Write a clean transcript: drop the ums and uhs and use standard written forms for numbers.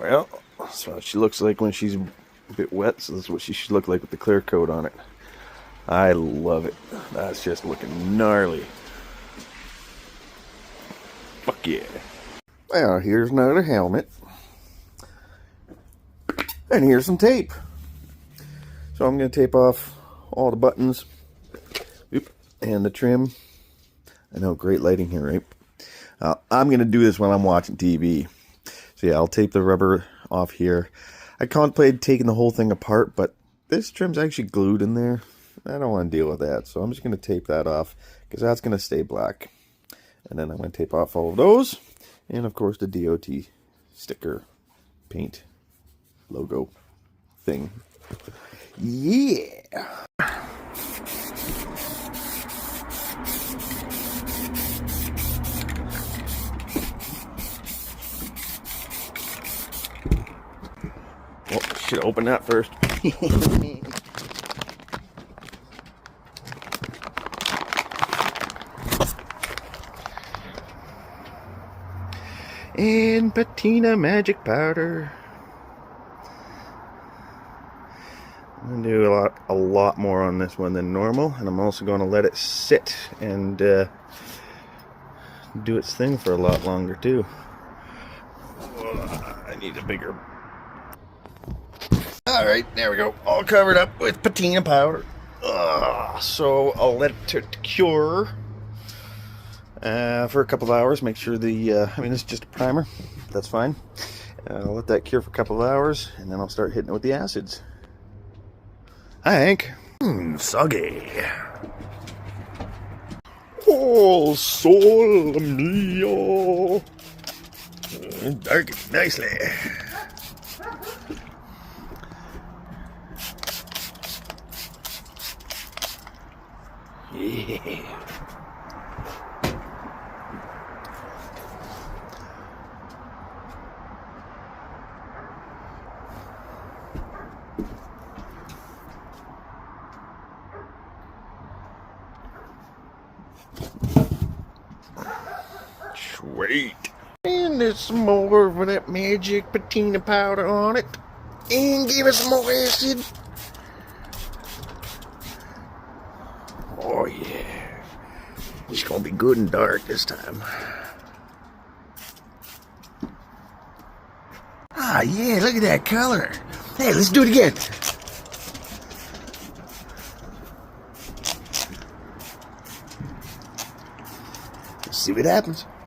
Well, that's what she looks like when she's a bit wet, so this is what she should look like with the clear coat on it. I love it. That's just looking gnarly. Fuck yeah. Well, here's another helmet. And here's some tape. So I'm going to tape off all the buttons. Oop, and the trim. I know, great lighting here, right? I'm going to do this when I'm watching TV. So yeah, I'll tape the rubber off here. I contemplated taking the whole thing apart, but this trim's actually glued in there. I don't want to deal with that, so I'm just going to tape that off because that's going to stay black. And then I'm going to tape off all of those. And of course the DOT sticker, paint, logo thing. Yeah! Oh, should open that first. And patina magic powder. I'm going to do a lot more on this one than normal, and I'm also going to let it sit and do its thing for a lot longer too. I need a bigger. Alright, there we go. All covered up with patina powder. So I'll let it cure for a couple of hours. Make sure I mean, it's just a primer. That's fine. I'll let that cure for a couple of hours, and then I'll start hitting it with the acids. Hi, Hank. Soggy. Oh, sol mio. Dark it nicely. Yeah. Sweet. And there's some more of that magic patina powder on it. And give it some more acid. Oh yeah. It's gonna be good and dark this time. Ah yeah, look at that color. Hey, let's do it again. Let's see what happens.